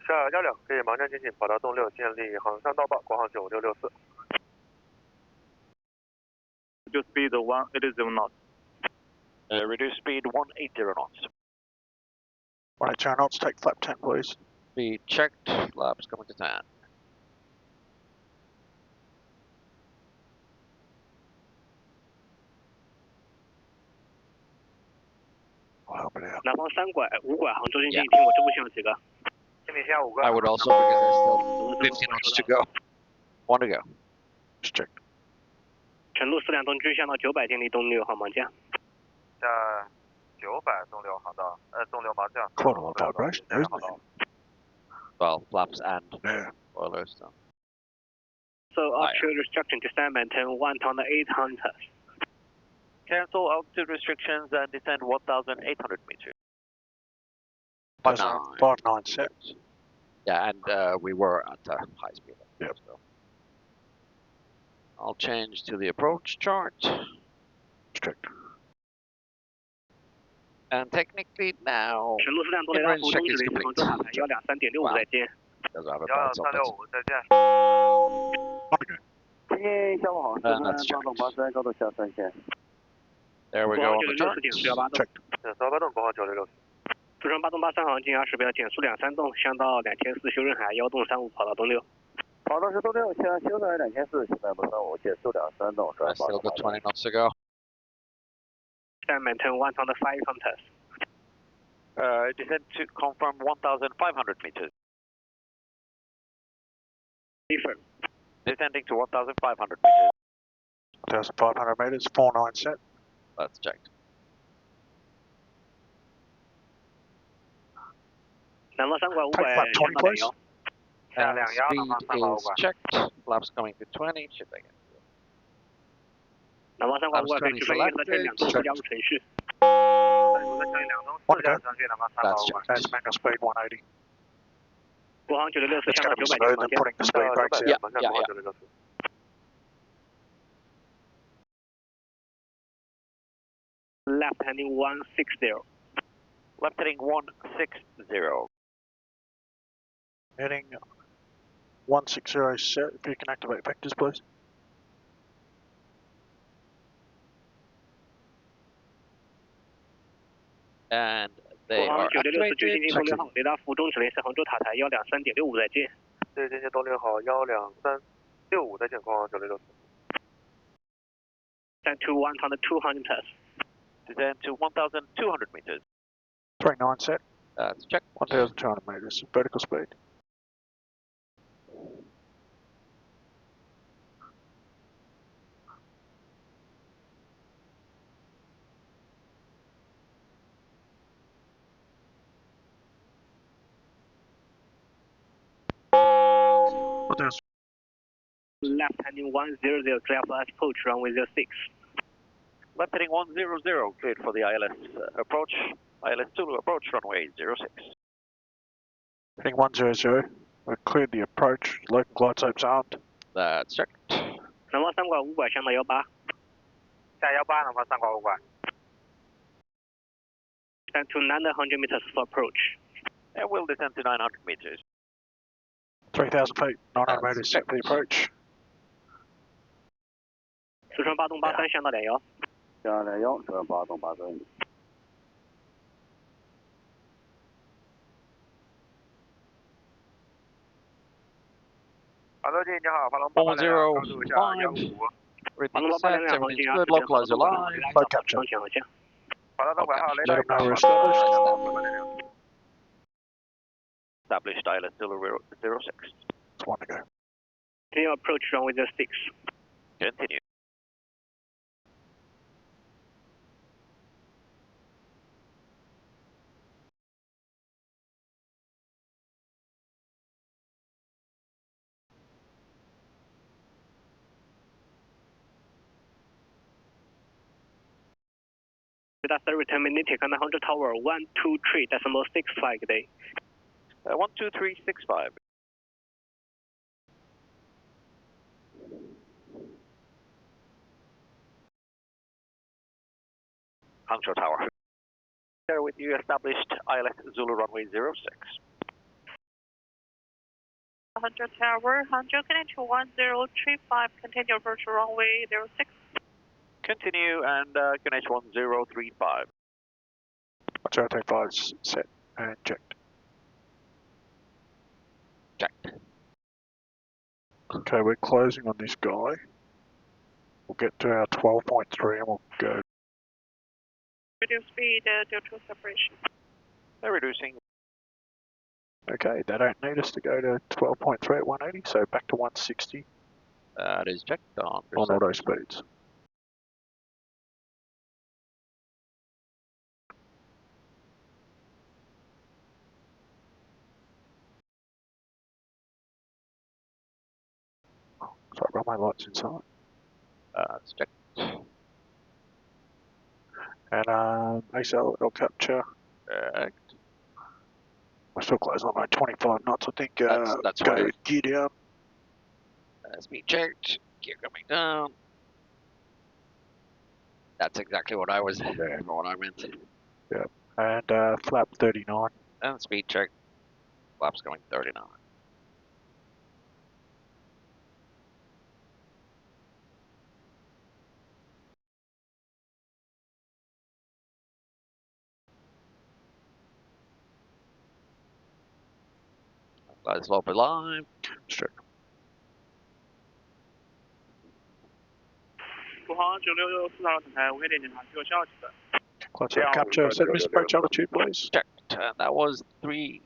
下1两可以盲降进行，跑道动6，建立航向道报，国航9664。Reduce speed 180 knots. Reduce speed 180 knots. 180 knots, take flap 10 please. Speed checked, flaps coming to 10. I'll help it out. 南方3拐5拐，杭州进行听我这部线有几个？ I would also, because there's still 50 knots to go. 1 to go. Just check. 成都4辆东区向到900建立东6号盲降。下900东6航道，东6盲降。 Quite a lot of vibration there, isn't it? Well, flaps and Yeah. spoilers. So. So altitude restriction to stand maintain 1,800. Cancel altitude restrictions and descend 1,800 meters. 5-9 set. Yeah, and we were at high speed. Yep. So. I'll change to the approach chart. Check. And technically now, 成都4辆东雷达服务中指联系杭州塔台123.65再见。 doesn't have a bright spot. 12365再见。 There we go on the chart. 减速182栋。减速182栋，国航9664。组成8栋83航进20标，减速23栋，向到2400修正海1栋35，跑道东6。跑道是东6，向修正海2400，西南部35，减速23栋，转8 Still got 20 knots to go. Stand maintain 1,500. Descend to confirm 1,500 meters. Different. Descending to 1,500 meters. 1,500 meters, 49 set. That's checked. 南方3拐5 Take 拐 flap 20 please. And Speed speed is checked. Flaps coming to 20. Shift again. 南方3拐5拐可以直飞1和这2栋附加入程序。 1 to go. That's manual speed 180. 国航9664 It's 向到 going to be 900 smooth 盲 and 降。 putting the speed brakes in. Yeah. Left handing 160. Left heading 160. Heading 160 set. If you can activate vectors, please. And they are 9664 巨星 activated. 进东6号，雷达服务中指联系杭州塔台123.65再见。对，进行东6号12365再见，国航9664。 Stand to 1,200 plus. Descend to 1,200 meters. 39 set. That's checked. 1,200 meters. Vertical speed. Left handing 100, clear for approach runway 06. Left heading 100, cleared for the ILS approach. ILS Zulu approach runway 06. Heading 100. We've cleared the approach. Local glide slope's armed. That's checked. 南方3拐5拐向到18。下18，南方3拐5拐。 Stand to 900 meters for approach. And we'll descend to 900 meters. 3,000 feet. 900 meters set for the approach. 四川8栋83向到21。向21，转8栋83。 好的，经理你好，华龙882高度下155。 Everything set, everything's good, localize your line. Load capture. 华龙东拐号雷 Let 达 them know we're established. Established ILS Zulu 06. It's 1 to go. Continue approach runway 06. Continue. That's the terminated on Hangzhou Tower 123.65 today. 12365. Hangzhou Tower. There with you, established ILS Zulu runway 06. 100 Tower, Hangzhou connect to 1035, continue approach runway 06. Continue and connect 1035. 1035 is set and checked. Checked. Okay, we're closing on this guy. We'll get to our 12.3 and we'll go. Reduce speed due to separation. They're reducing. Okay, they don't need us to go to 12.3 at 180, so back to 160 That is checked on. on auto speeds. Sorry about my lights inside. It's checked. And ACL it'll capture. Checked. We're still close on like 25 knots, I think. That's go right. gear down. Speed checked. Gear coming down. That's exactly what I was. What I meant. Yeah. And flap 39. And speed check. Flaps going 39. Glide slope alive. Straight. 国航9664号整台无线电检查，具有消息的。 Close that capture. Set miss approach altitude, please. Checked. And that was 3.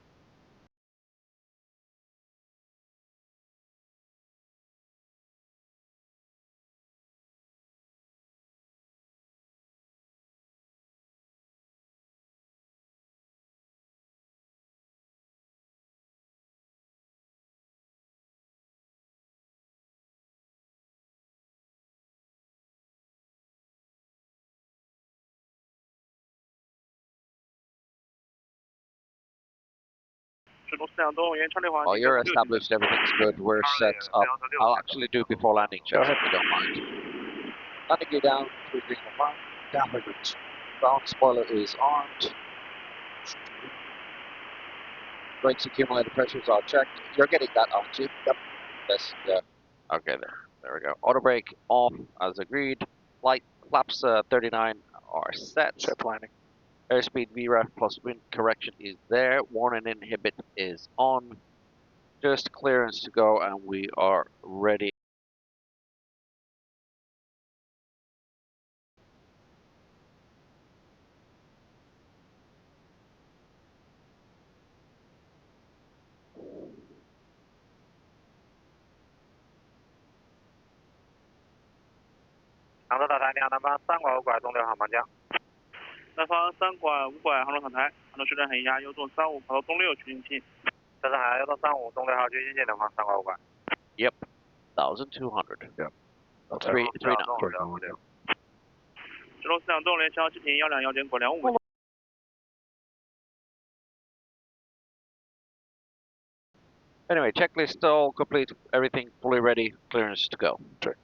While you're established, everything's good. We're set up. I'll actually do before landing checks if you don't mind. Landing gear down, 3 green and 1. Down movements. Ground spoiler is armed. Brakes accumulator pressures are checked. You're getting that, aren't you? Yep. Yes, yeah. Okay, there we go. Auto brake off as agreed. Light flaps 39 are set. Set for landing. Airspeed VREF plus wind correction is there. Warning inhibit is on. Just clearance to go and we are ready.杭州大台两南方3拐5拐东6号盲降。南方3拐5拐杭州港台，杭州水站很压，右动35跑到东6取进近。这是海右动35东6号接近近南方3拐5拐。Yep, 1200. Yep. 3 now. 直路4两动联消机停12要点过25。Anyway, checklist all complete, everything fully ready, clearance to go. Check.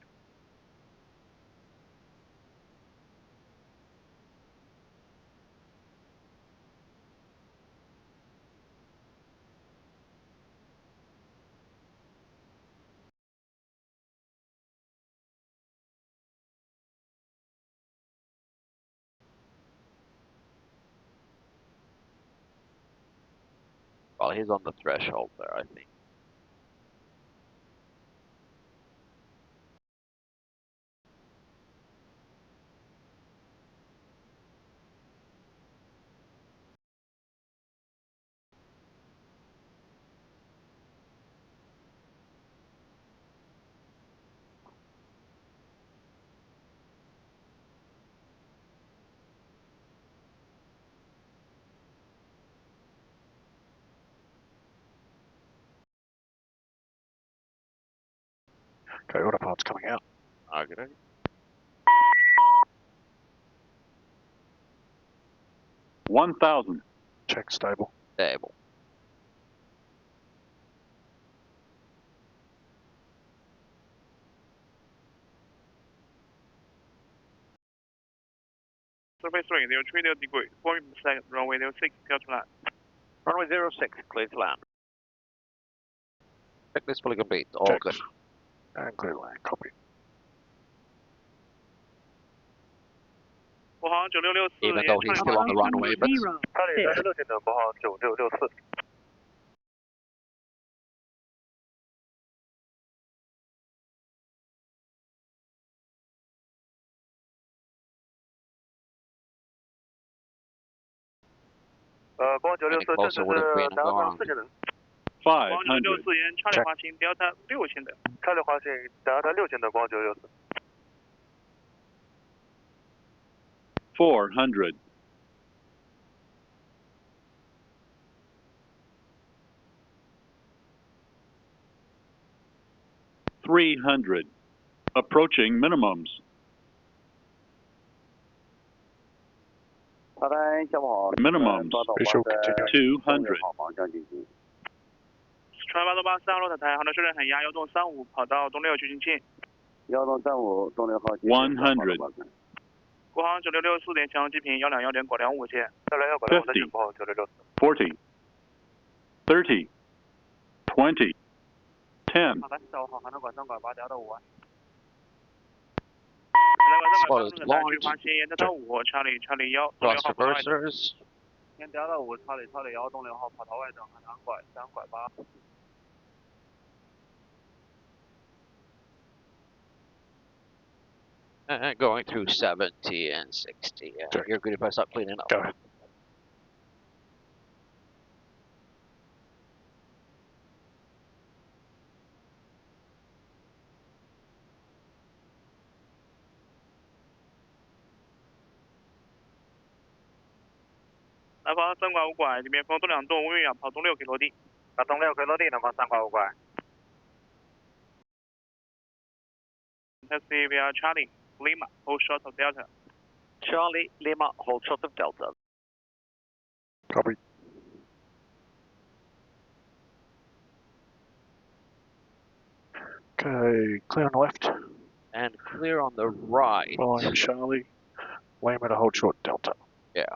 Well, he's on the threshold there, I think. Okay, autopilot's coming out. Okay. 1,000. Check stable. Stable. Surface 3, they'll treat the degree. 4 seconds, runway 06, clear to land. Runway 06, clear to land. Checklist fully complete. All good. And clear land, copy. 国航9664 Even though he's still on the runway, but 查理36进的国航9664。国航9664，这是南航4线的。国航 500. 9664沿查理滑行 Delta 6线的。查理滑行 Delta 6线的国航9664。400. 300. Approaching minimums. 查单消防好。 Minimums. 200. 好方向进行。川八八4号落塔台，航道确认很压，幺洞35跑到东六去进近。幺洞35东六号。 100. 国航9664联强机坪121点果255线。121果255的国航9664。40. 30. 20. 10. 好的，15号航道管3管8调到5啊。 Spot is launched. 滑行沿调到5，查理1，东六 Cross 号跑到外等。 reversers. 沿调到5，查理1，东6号跑到外等，2拐3拐8。 And going through 70 and 60. Yeah, Sure. you're good if I start cleaning up. Go ahead. +南方3拐5拐，这边风东2洞，乌运氧跑东6可以落地。把东6可以落地，南方3拐5拐。 Taxi via Charlie Lima, hold short of Delta. Charlie Lima, hold short of Delta. Copy. Okay, clear on the left. And clear on the right. Following Charlie. Lima to hold short Delta. Yeah.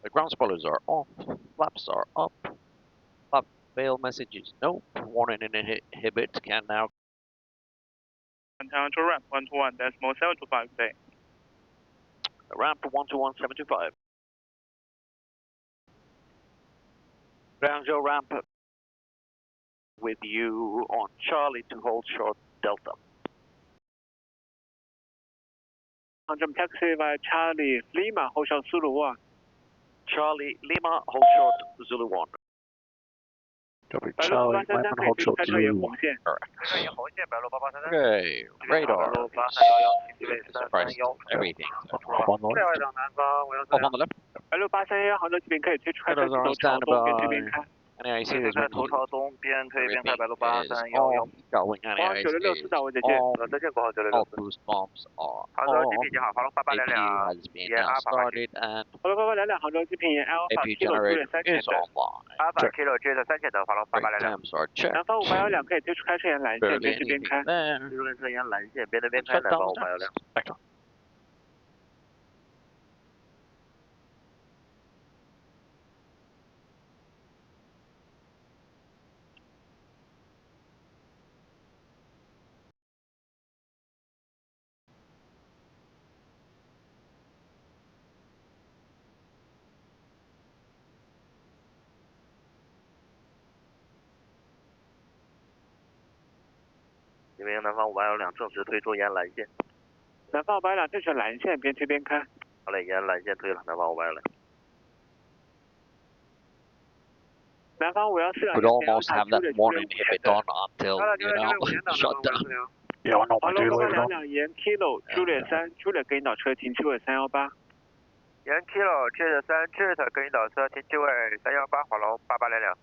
The ground spoilers are off, flaps are up, flap fail message is nope, warning inhibit can now. Down to ramp 121.725 today. Ramp 121725. Hangzhou ramp with you on Charlie to hold short Delta. Hangzhou taxi via Charlie Lima, hold short Zulu 1. Charlie Lima, hold short Zulu 1. Copy. 白鹭 Charlie, 833 Lima 可 to 以 hold 继续 short 开车沿 Zulu 红 1. 线。 Okay, radar. Surprise everything. Up on the left. Up on the left. 白鹭831杭州这边可以推出开车 Radars 镜 are 头 on 朝东边这 standby. 边开。 NAIC 边 is 开头朝东，边推边开白鹭everything is 8311。 off. Going 国航 NAIC 9664 is 到位，再见。 off. 再见，国航 All 9664。 boost bombs are 杭州 off. GP 你好，华龙APU 8822。 has been Yeah, now Alpha started and 好了，8822杭州机坪沿 Alpha APU Kilo generator 3线 is 的。 online. Alpha Kilo 接着3线的华龙 Brake 8822。 temps are checked. 南方512可以推出开车沿蓝线， Barely 边这边 anything 开。 there. 技术跟车沿蓝线，边对边开， Shut 南 down 方 the temps. 512。 Back on.这边南方512正式推出沿蓝线。南方512正选蓝线，边推边开。好嘞，沿蓝线推了，南方512。南方514 Could almost have that warning inhibit on until, shut down. Yeah, I know 华 my 龙 do leave it on. 8822沿 Kilo Juliet 3 Juliet 跟引导车停机位318。沿 Kilo 接着3 Juliet 跟引导车停机位318，华龙8822。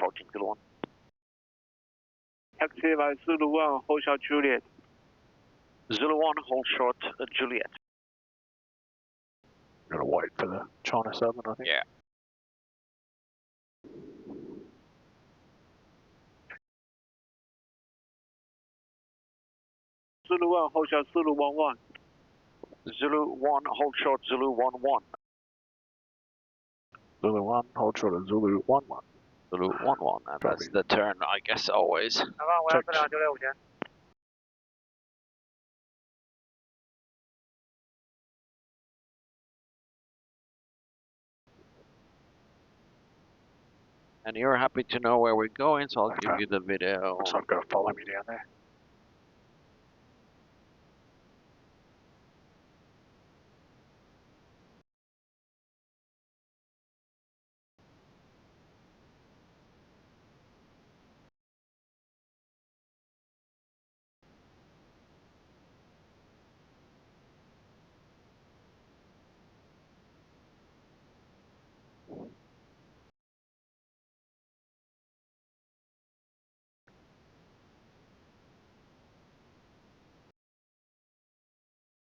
approaching Zulu 1. Taxi by Zulu 1, hold short Juliet. Zulu 1, hold short Juliet. Gotta wait for the China 7, I think. Yeah. Zulu 1, hold short Zulu 11. Zulu 1, hold short Zulu 11. Zulu 1, hold short of Zulu 11. Zulu 11, and that's the turn, I guess, always. Check. And you're happy to know where we're going, so I'll give you the video. So I'm gonna follow me down there.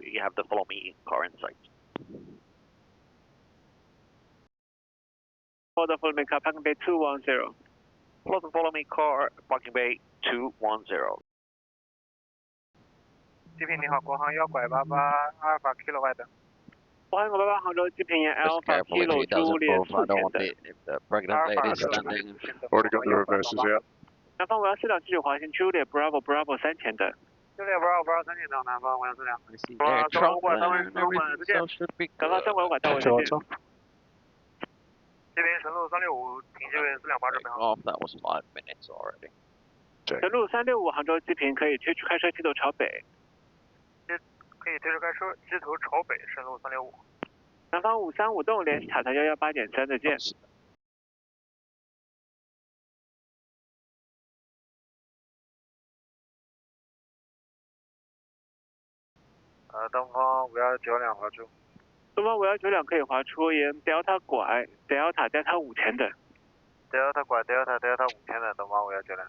You have the follow me car in sight. For the follow me car, parking bay 210. Follow me car, parking bay 210. GP 你好，国航1拐88阿尔法 Kilo 外的。国航188杭州 GP Just careful if he doesn't move. I don't want if the pregnant lady is standing. Already got the reverses out. 南方514继续滑行 Juliet Bravo Bravo 3前的。Juliet Bravo Bravo 3前到南方514。 I see air truck there and everything, so should be 南方3拐拐到位 Check 再 your 见。 lights off. 这边神路365，请接位428准备好。 off. That was 5 minutes already. 神路365杭州机坪可以推出开车机头朝北。可以推出开车机头朝北，神路365。南方535栋联系塔台118.3再见。东方5192滑出。东方5192可以滑出，沿 Delta 拐 Delta 5前的。Delta 拐 Delta 5前的东方5192。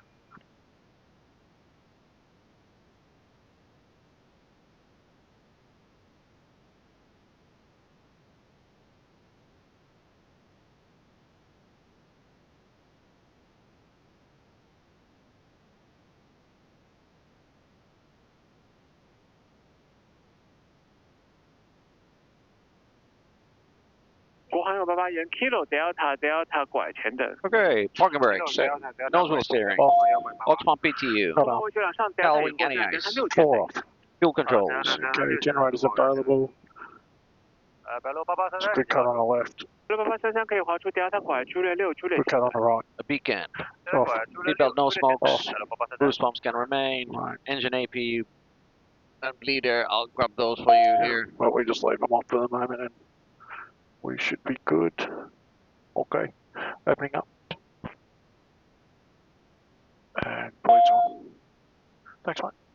国航188沿 Kilo Delta 拐前的。 Okay, parking brake set. Nose wheel steering. Oxfam PTU. Following any ice. 4 off. Fuel controls. Okay, generators available. 白路8833。 Good cut on the left. 8833可以滑出 Delta 拐 Juliet 6 Juliet。 Good cut on the right. A beacon. Off. Seatbelt no smokes. Off. Boost pumps can remain. Right. Engine AP and bleeder. I'll grab those for you here. Well, we just leave them off for the moment and we should be good. Okay, opening up. And bleeds on. Thanks, mate.